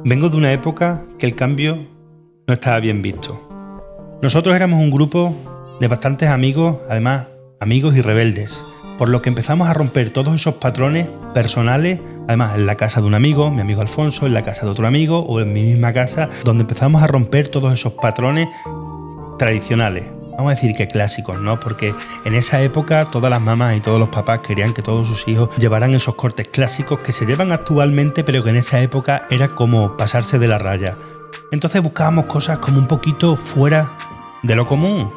Vengo de una época que el cambio no estaba bien visto. Nosotros éramos un grupo de bastantes amigos, además amigos y rebeldes, por lo que empezamos a romper todos esos patrones personales, además en la casa de un amigo, mi amigo Alfonso, en la casa de otro amigo o en mi misma casa, donde empezamos a romper todos esos patrones tradicionales. Vamos a decir que clásicos, ¿no? Porque en esa época todas las mamás y todos los papás querían que todos sus hijos llevaran esos cortes clásicos que se llevan actualmente, pero que en esa época era como pasarse de la raya. Entonces buscábamos cosas como un poquito fuera de lo común.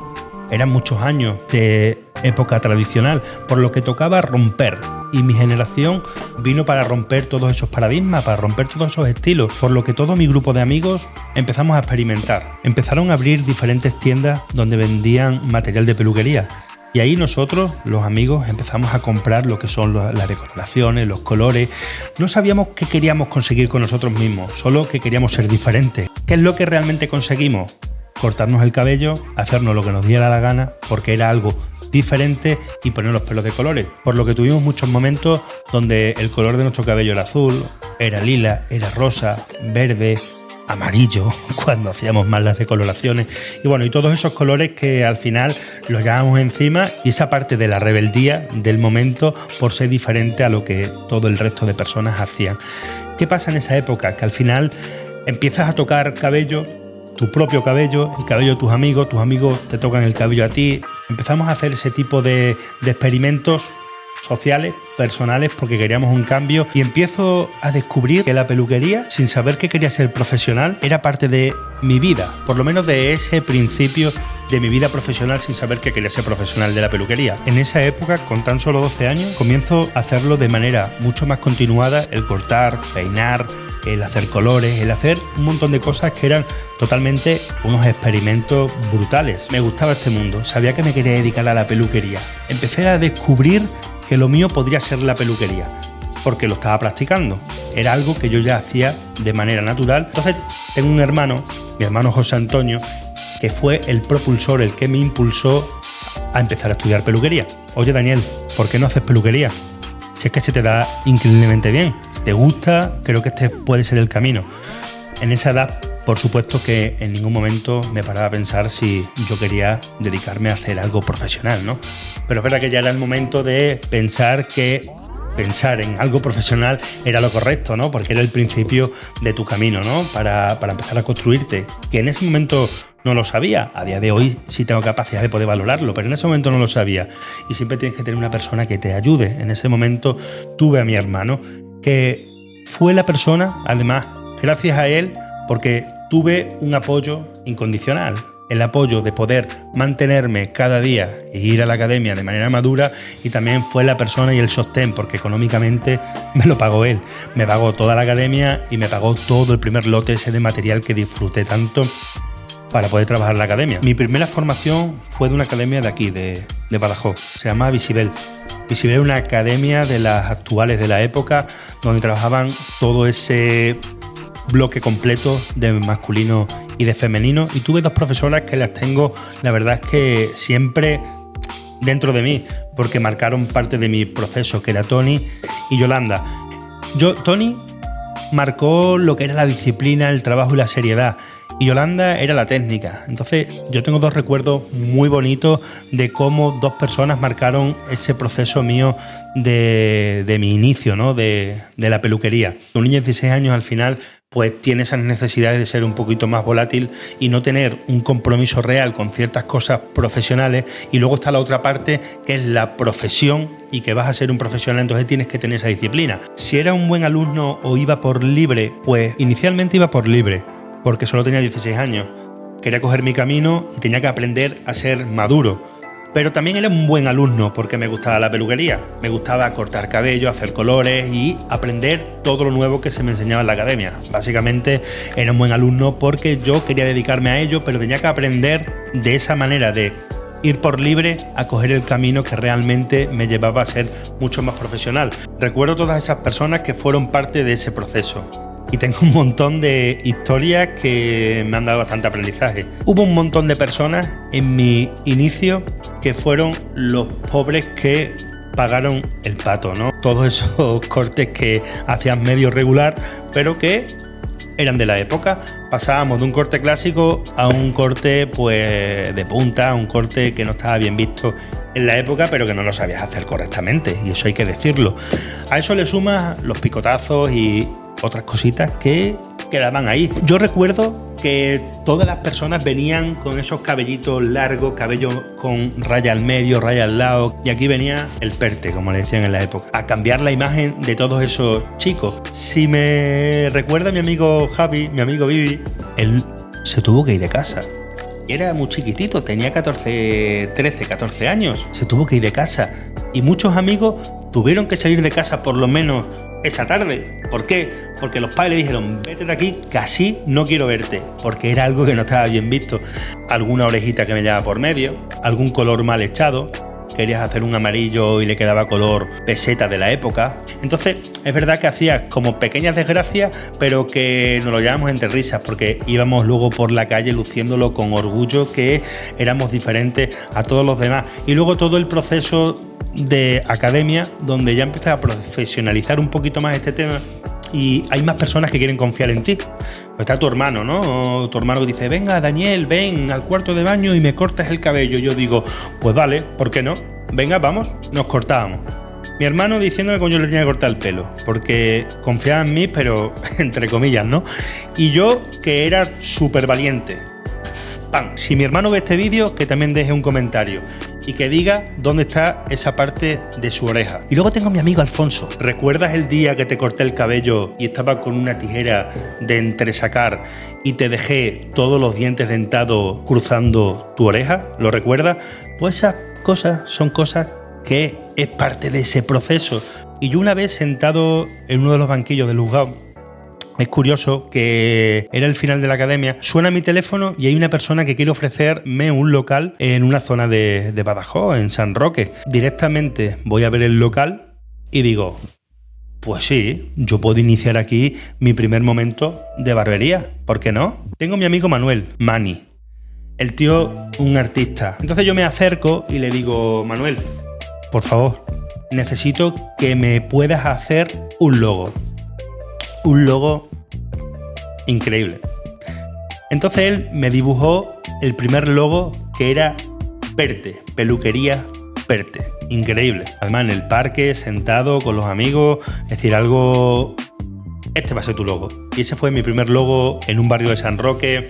Eran muchos años de época tradicional, por lo que tocaba romper. Y mi generación vino para romper todos esos paradigmas, para romper todos esos estilos, por lo que todo mi grupo de amigos empezamos a experimentar. Empezaron a abrir diferentes tiendas donde vendían material de peluquería. Y ahí nosotros, los amigos, empezamos a comprar lo que son las decoraciones, los colores. No sabíamos qué queríamos conseguir con nosotros mismos, solo que queríamos ser diferentes. ¿Qué es lo que realmente conseguimos? Cortarnos el cabello, hacernos lo que nos diera la gana, porque era algo diferente, y poner los pelos de colores. Por lo que tuvimos muchos momentos donde el color de nuestro cabello era azul, era lila, era rosa, verde, amarillo, cuando hacíamos más las decoloraciones. Y bueno, y todos esos colores que al final los llevábamos encima, y esa parte de la rebeldía del momento por ser diferente a lo que todo el resto de personas hacían. ¿Qué pasa en esa época? Que al final empiezas a tocar cabello, tu propio cabello, el cabello de tus amigos te tocan el cabello a ti. Empezamos a hacer ese tipo de experimentos sociales, personales, porque queríamos un cambio, y empiezo a descubrir que la peluquería, sin saber que quería ser profesional, era parte de mi vida, por lo menos de ese principio de mi vida profesional, sin saber que quería ser profesional de la peluquería. En esa época, con tan solo 12 años, comienzo a hacerlo de manera mucho más continuada, el cortar, peinar, el hacer colores, el hacer un montón de cosas que eran totalmente unos experimentos brutales. Me gustaba este mundo, sabía que me quería dedicar a la peluquería. Empecé a descubrir que lo mío podría ser la peluquería, porque lo estaba practicando. Era algo que yo ya hacía de manera natural. Entonces tengo un hermano, mi hermano José Antonio, que fue el propulsor, el que me impulsó a empezar a estudiar peluquería. Oye, Daniel, ¿por qué no haces peluquería? Si es que se te da increíblemente bien, te gusta, creo que este puede ser el camino. En esa edad, por supuesto que en ningún momento me paraba a pensar si yo quería dedicarme a hacer algo profesional, ¿no? Pero es verdad que ya era el momento de pensar en algo profesional era lo correcto, ¿no? Porque era el principio de tu camino, ¿no? Para empezar a construirte, que en ese momento no lo sabía. A día de hoy sí tengo capacidad de poder valorarlo, pero en ese momento no lo sabía. Y siempre tienes que tener una persona que te ayude. En ese momento tuve a mi hermano, que fue la persona, además, gracias a él, porque tuve un apoyo incondicional. El apoyo de poder mantenerme cada día e ir a la academia de manera madura, y también fue la persona y el sostén, porque económicamente me lo pagó él. Me pagó toda la academia y me pagó todo el primer lote ese de material que disfruté tanto para poder trabajar en la academia. Mi primera formación fue de una academia de aquí, de Badajoz. Se llama Visibel. Visibel es una academia de las actuales de la época, donde trabajaban todo ese bloque completo de masculino y de femenino, y tuve dos profesoras que las tengo, la verdad es que siempre dentro de mí, porque marcaron parte de mi proceso, que era Tony y Yolanda. Tony marcó lo que era la disciplina, el trabajo y la seriedad, y Yolanda era la técnica. Entonces yo tengo dos recuerdos muy bonitos de cómo dos personas marcaron ese proceso mío de mi inicio, ¿no? de la peluquería. Un niño de 16 años al final pues tiene esas necesidades de ser un poquito más volátil y no tener un compromiso real con ciertas cosas profesionales, y luego está la otra parte que es la profesión, y que vas a ser un profesional, entonces tienes que tener esa disciplina. Si era un buen alumno o iba por libre, pues inicialmente iba por libre, porque solo tenía 16 años. Quería coger mi camino y tenía que aprender a ser maduro. Pero también era un buen alumno porque me gustaba la peluquería. Me gustaba cortar cabello, hacer colores y aprender todo lo nuevo que se me enseñaba en la academia. Básicamente era un buen alumno porque yo quería dedicarme a ello, pero tenía que aprender de esa manera de ir por libre a coger el camino que realmente me llevaba a ser mucho más profesional. Recuerdo todas esas personas que fueron parte de ese proceso. Y tengo un montón de historias que me han dado bastante aprendizaje. Hubo un montón de personas en mi inicio que fueron los pobres que pagaron el pato, ¿no? Todos esos cortes que hacían medio regular, pero que eran de la época. Pasábamos de un corte clásico a un corte pues de punta, un corte que no estaba bien visto en la época, pero que no lo sabías hacer correctamente, y eso hay que decirlo. A eso le sumas los picotazos y otras cositas que quedaban ahí. Yo recuerdo que todas las personas venían con esos cabellitos largos, cabello con raya al medio, raya al lado, y aquí venía el perte, como le decían en la época, a cambiar la imagen de todos esos chicos. Si me recuerda mi amigo Javi, mi amigo Vivi, él se tuvo que ir de casa. Era muy chiquitito, tenía 13, 14 años, se tuvo que ir de casa, y muchos amigos tuvieron que salir de casa por lo menos esa tarde. ¿Por qué? Porque los padres le dijeron, vete de aquí, que así no quiero verte, porque era algo que no estaba bien visto. Alguna orejita que me llevaba por medio, algún color mal echado, querías hacer un amarillo y le quedaba color peseta de la época. Entonces es verdad que hacías como pequeñas desgracias, pero que nos lo llevábamos entre risas, porque íbamos luego por la calle luciéndolo con orgullo, que éramos diferentes a todos los demás. Y luego todo el proceso de academia, donde ya empiezas a profesionalizar un poquito más este tema y hay más personas que quieren confiar en ti. Pues está tu hermano, ¿no? O tu hermano que dice, venga, Daniel, ven al cuarto de baño y me cortas el cabello. Yo digo, pues vale, ¿por qué no? Venga, vamos, nos cortábamos. Mi hermano diciéndome que yo le tenía que cortar el pelo, porque confiaba en mí, pero entre comillas, ¿no? Y yo, que era súper valiente. ¡Pam! Si mi hermano ve este vídeo, que también deje un comentario y que diga dónde está esa parte de su oreja. Y luego tengo a mi amigo Alfonso. ¿Recuerdas el día que te corté el cabello y estaba con una tijera de entresacar y te dejé todos los dientes dentados cruzando tu oreja? ¿Lo recuerdas? Pues esas cosas son cosas que es parte de ese proceso. Y yo una vez sentado en uno de los banquillos del juzgado, es curioso que era el final de la academia, suena mi teléfono y hay una persona que quiere ofrecerme un local en una zona de Badajoz, en San Roque. Directamente voy a ver el local y digo, pues sí, yo puedo iniciar aquí mi primer momento de barbería, ¿por qué no? Tengo a mi amigo Manuel, Mani, el tío un artista. Entonces yo me acerco y le digo, Manuel, por favor, necesito que me puedas hacer un logo. Un logo increíble. Entonces él me dibujó el primer logo, que era Perte, peluquería Perte. Increíble. Además en el parque, sentado con los amigos, es decir, algo... Este va a ser tu logo. Y ese fue mi primer logo en un barrio de San Roque,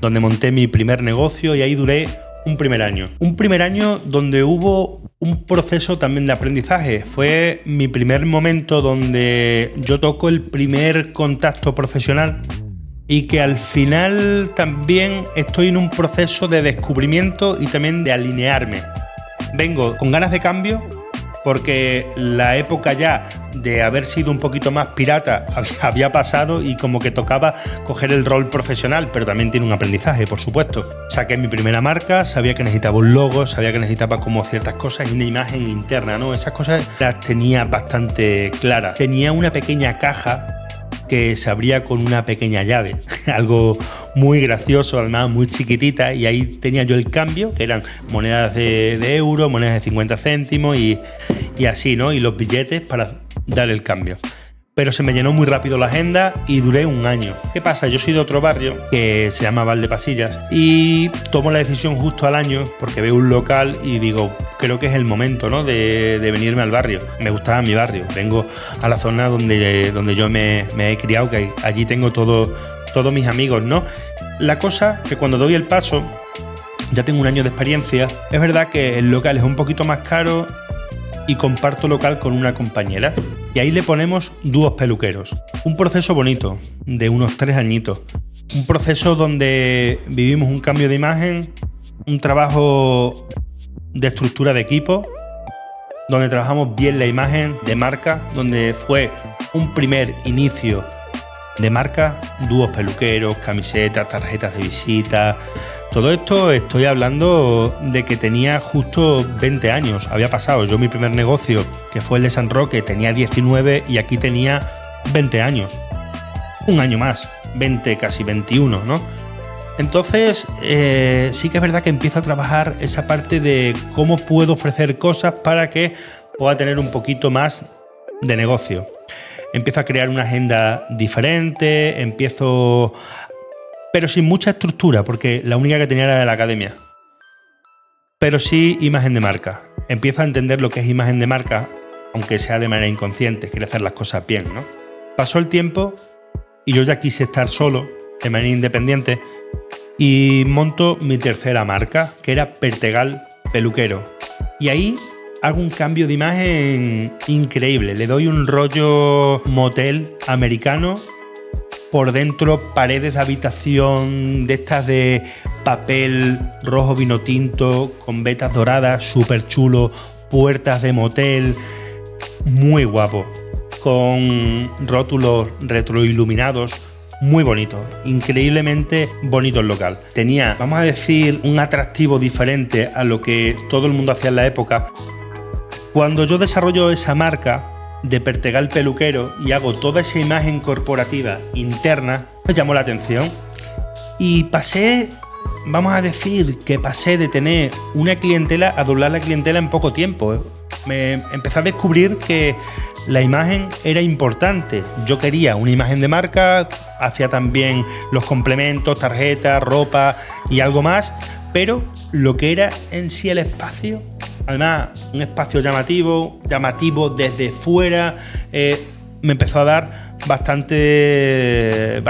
donde monté mi primer negocio y ahí duré un primer año. Un primer año donde hubo un proceso también de aprendizaje. Fue mi primer momento donde yo toco el primer contacto profesional y que al final también estoy en un proceso de descubrimiento y también de alinearme. Vengo con ganas de cambio porque la época ya de haber sido un poquito más pirata había pasado y como que tocaba coger el rol profesional, pero también tiene un aprendizaje, por supuesto. Saqué mi primera marca, sabía que necesitaba un logo, sabía que necesitaba como ciertas cosas y una imagen interna, ¿no? Esas cosas las tenía bastante claras. Tenía una pequeña caja que se abría con una pequeña llave, algo muy gracioso, además muy chiquitita, y ahí tenía yo el cambio, que eran monedas de euro, monedas de 50 céntimos y así, ¿no? Y los billetes para dar el cambio. Pero se me llenó muy rápido la agenda y duré un año. ¿Qué pasa? Yo soy de otro barrio que se llama Valdepasillas y tomo la decisión justo al año porque veo un local y digo, creo que es el momento, ¿no? de venirme al barrio. Me gustaba mi barrio. Vengo a la zona donde yo me he criado, que allí tengo todos mis amigos, ¿no? La cosa que cuando doy el paso, ya tengo un año de experiencia. Es verdad que el local es un poquito más caro y comparto local con una compañera. Y ahí le ponemos dúos peluqueros. Un proceso bonito, de unos 3 añitos. Un proceso donde vivimos un cambio de imagen, un trabajo de estructura de equipo, donde trabajamos bien la imagen de marca, donde fue un primer inicio de marca, dúos peluqueros, camisetas, tarjetas de visita. Todo esto estoy hablando de que tenía justo 20 años, había pasado. Yo mi primer negocio, que fue el de San Roque, tenía 19 y aquí tenía 20 años. Un año más, 20, casi 21, ¿no? Entonces, sí que es verdad que empiezo a trabajar esa parte de cómo puedo ofrecer cosas para que pueda tener un poquito más de negocio. empiezo a crear una agenda diferente, pero sin mucha estructura, porque la única que tenía era de la academia. Pero sí imagen de marca. Empiezo a entender lo que es imagen de marca, aunque sea de manera inconsciente, quiero hacer las cosas bien, ¿no? Pasó el tiempo y yo ya quise estar solo, de manera independiente, y monto mi tercera marca, que era Pertegal Peluquero. Y ahí hago un cambio de imagen increíble. Le doy un rollo motel americano. Por dentro, paredes de habitación de estas de papel rojo vino tinto, con vetas doradas, súper chulo, puertas de motel, muy guapo, con rótulos retroiluminados, muy bonito, increíblemente bonito el local. Tenía, vamos a decir, un atractivo diferente a lo que todo el mundo hacía en la época. Cuando yo desarrollo esa marca de Pertegal Peluquero y hago toda esa imagen corporativa interna, me llamó la atención y vamos a decir que pasé de tener una clientela a doblar la clientela en poco tiempo. Me empecé a descubrir que la imagen era importante. Yo quería una imagen de marca, hacía también los complementos, tarjetas, ropa y algo más, pero lo que era en sí el espacio, además un espacio llamativo desde fuera, me empezó a dar bastante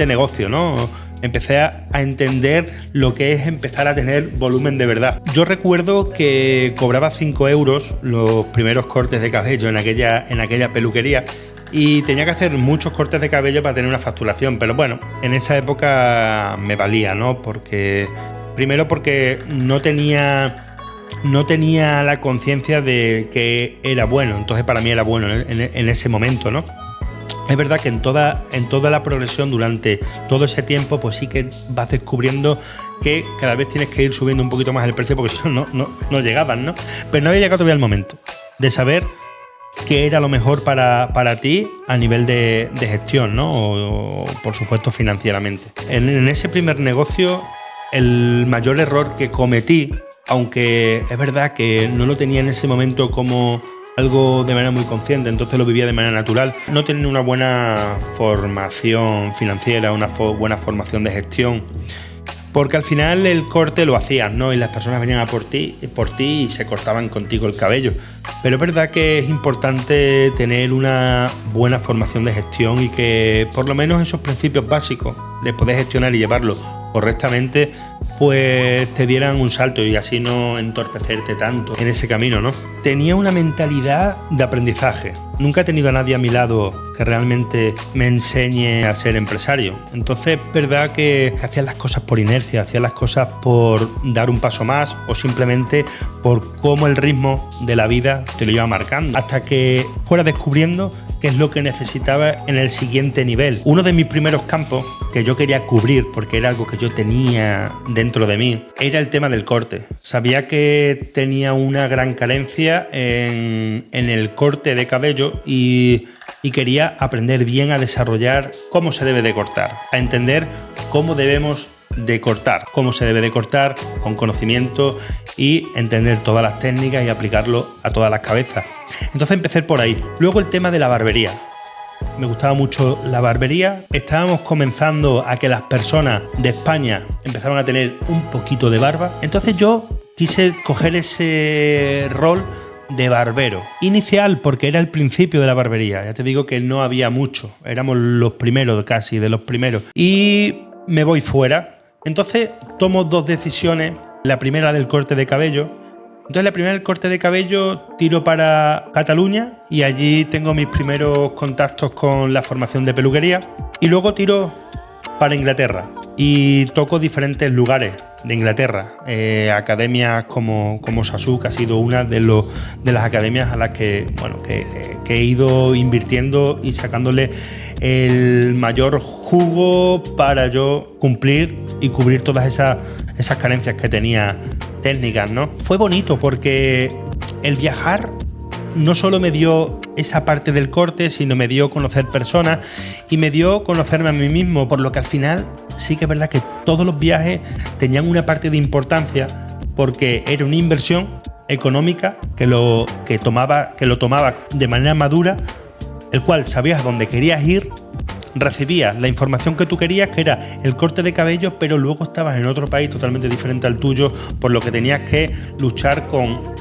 negocio, ¿no? Empecé a entender lo que es empezar a tener volumen de verdad. Yo recuerdo que cobraba 5 euros los primeros cortes de cabello en aquella peluquería y tenía que hacer muchos cortes de cabello para tener una facturación, pero bueno, en esa época me valía, ¿no? Primero porque no tenía la conciencia de que era bueno, entonces para mí era bueno en ese momento, ¿no? Es verdad que en toda la progresión durante todo ese tiempo, pues sí que vas descubriendo que cada vez tienes que ir subiendo un poquito más el precio porque si no llegaban, ¿no? Pero no había llegado todavía el momento de saber qué era lo mejor para ti a nivel de gestión, ¿no? O por supuesto financieramente. En ese primer negocio, el mayor error que cometí, aunque es verdad que no lo tenía en ese momento como algo de manera muy consciente, entonces lo vivía de manera natural. No tenía una buena formación financiera, una buena formación de gestión, porque al final el corte lo hacías, ¿no? Y las personas venían a por ti y se cortaban contigo el cabello. Pero es verdad que es importante tener una buena formación de gestión y que por lo menos esos principios básicos de poder gestionar y llevarlo correctamente pues te dieran un salto y así no entorpecerte tanto en ese camino, ¿no? Tenía una mentalidad de aprendizaje. Nunca he tenido a nadie a mi lado que realmente me enseñe a ser empresario. Entonces, es verdad que hacía las cosas por inercia, hacía las cosas por dar un paso más o simplemente por cómo el ritmo de la vida te lo iba marcando. Hasta que fuera descubriendo qué es lo que necesitaba en el siguiente nivel. Uno de mis primeros campos que yo quería cubrir, porque era algo que yo tenía dentro de mí, era el tema del corte. Sabía que tenía una gran carencia en el corte de cabello y quería aprender bien a desarrollar cómo se debe de cortar, a entender cómo debemos de cortar, cómo se debe de cortar con conocimiento y entender todas las técnicas y aplicarlo a todas las cabezas. Entonces empecé por ahí. Luego el tema de la barbería. Me gustaba mucho la barbería. Estábamos comenzando a que las personas de España empezaban a tener un poquito de barba. Entonces yo quise coger ese rol de barbero. Inicial, porque era el principio de la barbería. Ya te digo que no había mucho. Éramos los primeros, casi de los primeros. Y me voy fuera. Entonces tomo dos decisiones. La primera del corte de cabello. Entonces la primera del corte de cabello tiro para Cataluña y allí tengo mis primeros contactos con la formación de peluquería. Y luego tiro para Inglaterra y toco diferentes lugares de Inglaterra. Academias como SASU, que ha sido una de las academias a las que he ido invirtiendo y sacándole el mayor jugo para yo cumplir y cubrir todas esas carencias que tenía técnicas, ¿no? Fue bonito porque el viajar no solo me dio esa parte del corte, sino me dio conocer personas y me dio conocerme a mí mismo, por lo que al final sí que es verdad que todos los viajes tenían una parte de importancia porque era una inversión económica que lo tomaba de manera madura el cual sabías dónde querías ir, recibías la información que tú querías, que era el corte de cabello, pero luego estabas en otro país totalmente diferente al tuyo, por lo que tenías que luchar con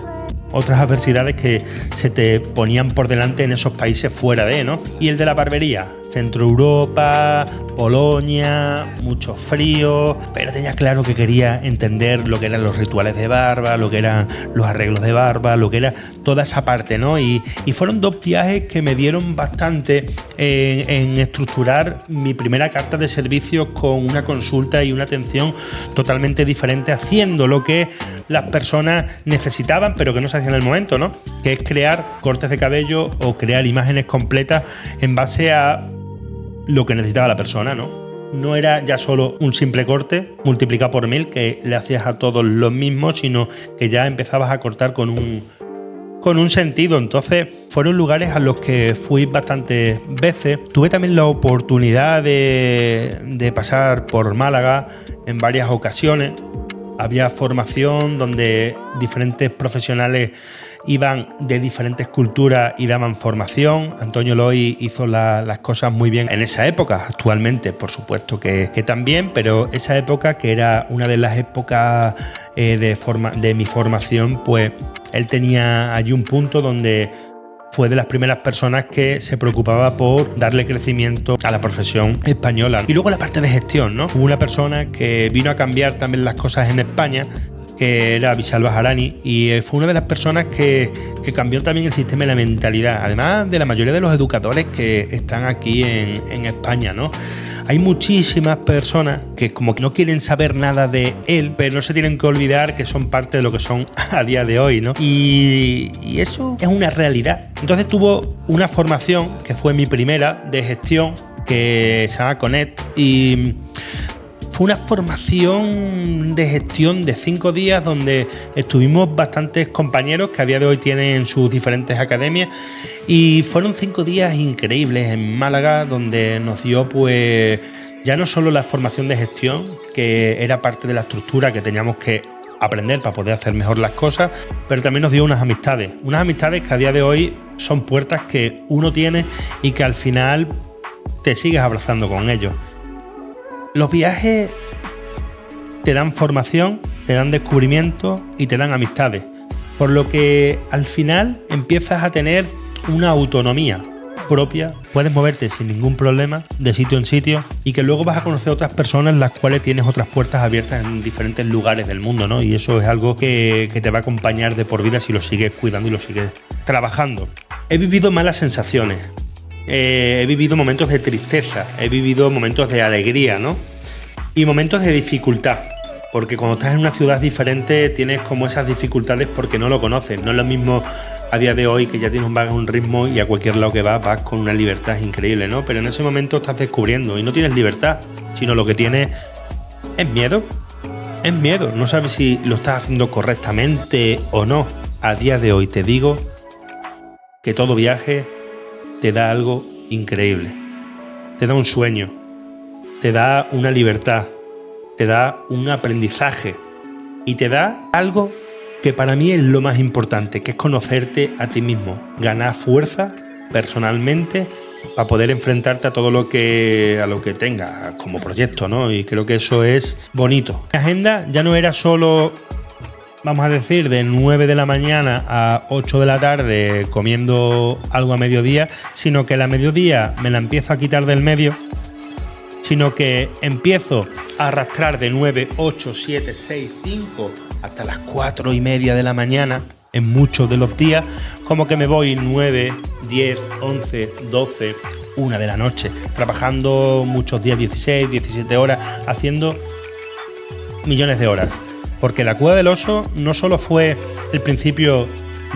otras adversidades que se te ponían por delante en esos países fuera de, ¿no? Y el de la barbería, Centro Europa, Polonia, mucho frío, pero tenía claro que quería entender lo que eran los rituales de barba, lo que eran los arreglos de barba, lo que era toda esa parte, ¿no? Y fueron 2 viajes que me dieron bastante en estructurar mi primera carta de servicios con una consulta y una atención totalmente diferente, haciendo lo que las personas necesitaban, pero que no se hacía en el momento, ¿no? Que es crear cortes de cabello o crear imágenes completas en base a lo que necesitaba la persona, ¿no? No era ya solo un simple corte multiplicado por 1000 que le hacías a todos los mismos, sino que ya empezabas a cortar con un sentido. Entonces fueron lugares a los que fui bastantes veces. Tuve también la oportunidad de pasar por Málaga en varias ocasiones. Había formación donde diferentes profesionales iban de diferentes culturas y daban formación. Antonio Loy hizo las cosas muy bien en esa época. Actualmente, por supuesto que también, pero esa época, que era una de las épocas de mi formación, pues él tenía allí un punto donde fue de las primeras personas que se preocupaba por darle crecimiento a la profesión española. Y luego la parte de gestión, ¿no? Hubo una persona que vino a cambiar también las cosas en España, que era Vishal Bajarani, y fue una de las personas que cambió también el sistema y la mentalidad, además de la mayoría de los educadores que están aquí en España, ¿no? Hay muchísimas personas que como que no quieren saber nada de él, pero no se tienen que olvidar que son parte de lo que son a día de hoy, ¿no? Y eso es una realidad. Entonces tuvo una formación que fue mi primera de gestión, que se llama Connect, y fue una formación de gestión de 5 días donde estuvimos bastantes compañeros que a día de hoy tienen sus diferentes academias, y fueron 5 días increíbles en Málaga, donde nos dio pues ya no solo la formación de gestión, que era parte de la estructura que teníamos que aprender para poder hacer mejor las cosas, pero también nos dio unas amistades que a día de hoy son puertas que uno tiene y que al final te sigues abrazando con ellos. Los viajes te dan formación, te dan descubrimiento y te dan amistades, por lo que al final empiezas a tener una autonomía propia, puedes moverte sin ningún problema de sitio en sitio, y que luego vas a conocer otras personas, las cuales tienes otras puertas abiertas en diferentes lugares del mundo, ¿no? Y eso es algo que te va a acompañar de por vida si lo sigues cuidando y lo sigues trabajando. He vivido malas sensaciones. He vivido momentos de tristeza, he vivido momentos de alegría, ¿no? Y momentos de dificultad, porque cuando estás en una ciudad diferente tienes como esas dificultades porque no lo conoces. No es lo mismo a día de hoy, que ya tienes un ritmo y a cualquier lado que vas con una libertad increíble, ¿no? Pero en ese momento estás descubriendo y no tienes libertad, sino lo que tienes es miedo. Es miedo, no sabes si lo estás haciendo correctamente o no. A día de hoy te digo que todo viaje te da algo increíble, te da un sueño, te da una libertad, te da un aprendizaje y te da algo que para mí es lo más importante, que es conocerte a ti mismo, ganar fuerza personalmente para poder enfrentarte a todo lo que tengas como proyecto, ¿no? Y creo que eso es bonito. Mi agenda ya no era solo, vamos a decir, de 9 de la mañana a 8 de la tarde comiendo algo a mediodía, sino que a mediodía me la empiezo a quitar del medio, sino que empiezo a arrastrar de 9, 8, 7, 6, 5 hasta las 4:30 de la mañana en muchos de los días, como que me voy 9, 10, 11, 12, 1 de la noche, trabajando muchos días 16, 17 horas, haciendo millones de horas. Porque la Cueva del Oso no solo fue el principio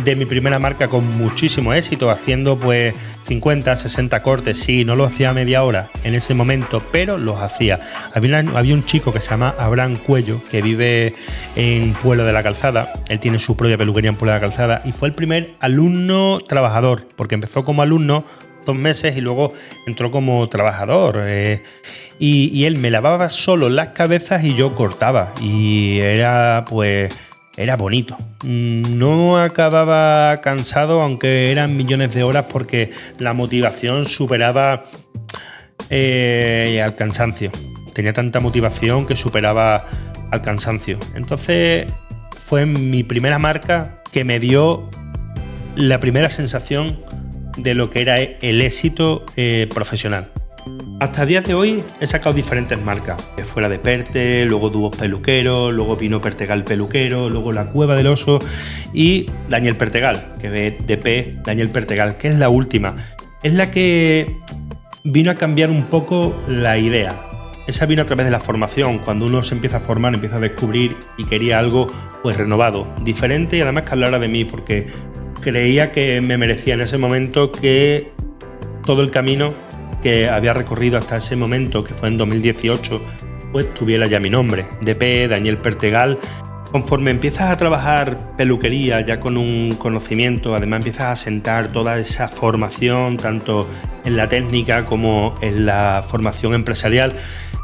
de mi primera marca con muchísimo éxito, haciendo pues 50, 60 cortes, sí, no lo hacía a media hora en ese momento, pero los hacía. Había un chico que se llama Abraham Cuello, que vive en Pueblo de la Calzada, él tiene su propia peluquería en Pueblo de la Calzada, y fue el primer alumno trabajador, porque empezó como alumno 2 meses y luego entró como trabajador. Y él me lavaba solo las cabezas y yo cortaba. Y era pues era bonito. No acababa cansado, aunque eran millones de horas, porque la motivación superaba al cansancio. Tenía tanta motivación que superaba al cansancio. Entonces fue mi primera marca que me dio la primera sensación de lo que era el éxito profesional. Hasta el día de hoy he sacado diferentes marcas. Fuera de Perte, luego Dúos Peluqueros, luego vino Pertegal Peluquero, luego La Cueva del Oso y Daniel Pertegal, que es DP Daniel Pertegal, que es la última. Es la que vino a cambiar un poco la idea. Esa vino a través de la formación. Cuando uno se empieza a formar, empieza a descubrir y quería algo pues renovado, diferente y además que hablara de mí, porque creía que me merecía en ese momento que todo el camino que había recorrido hasta ese momento, que fue en 2018, pues tuviera ya mi nombre, DP Daniel Pertegal. Conforme empiezas a trabajar peluquería ya con un conocimiento, además empiezas a sentar toda esa formación, tanto en la técnica como en la formación empresarial,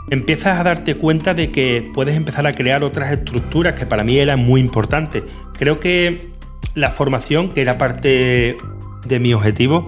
empiezas a darte cuenta de que puedes empezar a crear otras estructuras que para mí eran muy importantes. Creo que la formación, que era parte de mi objetivo,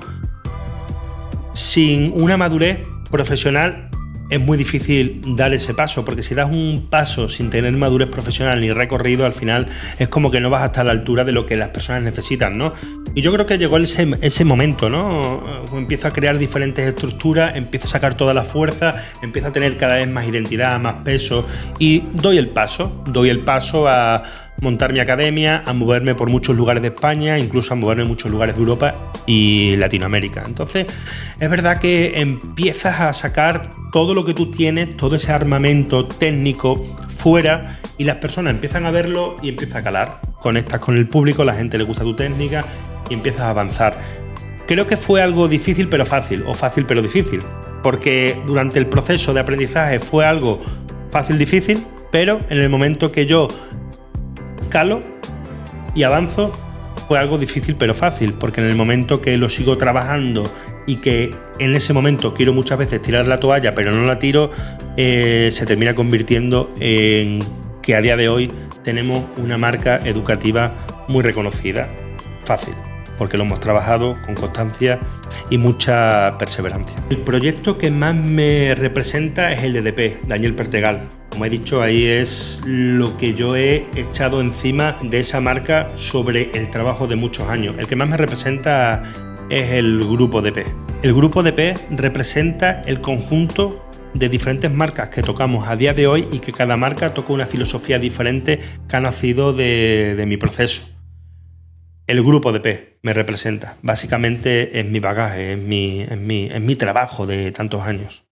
sin una madurez profesional es muy difícil dar ese paso, porque si das un paso sin tener madurez profesional ni recorrido, al final es como que no vas hasta la altura de lo que las personas necesitan, ¿no? Y yo creo que llegó ese momento, ¿no? Empiezo a crear diferentes estructuras, empiezo a sacar toda la fuerza, empiezo a tener cada vez más identidad, más peso y doy el paso a montar mi academia, a moverme por muchos lugares de España, incluso a moverme en muchos lugares de Europa y Latinoamérica. Entonces, es verdad que empiezas a sacar todo lo que tú tienes, todo ese armamento técnico fuera y las personas empiezan a verlo y empieza a calar. Conectas con el público, la gente le gusta tu técnica y empiezas a avanzar. Creo que fue algo difícil pero fácil, o fácil pero difícil, porque durante el proceso de aprendizaje fue algo fácil-difícil, pero en el momento que yo calo y avanzo fue algo difícil pero fácil, porque en el momento que lo sigo trabajando y que en ese momento quiero muchas veces tirar la toalla pero no la tiro, se termina convirtiendo en que a día de hoy tenemos una marca educativa muy reconocida. Fácil, porque lo hemos trabajado con constancia y mucha perseverancia. El proyecto que más me representa es el de DP, Daniel Pertegal. Como he dicho, ahí es lo que yo he echado encima de esa marca sobre el trabajo de muchos años. El que más me representa es el grupo DP. El grupo DP representa el conjunto de diferentes marcas que tocamos a día de hoy y que cada marca toca una filosofía diferente que ha nacido de mi proceso. El grupo DP me representa. Básicamente es mi bagaje, es mi trabajo de tantos años.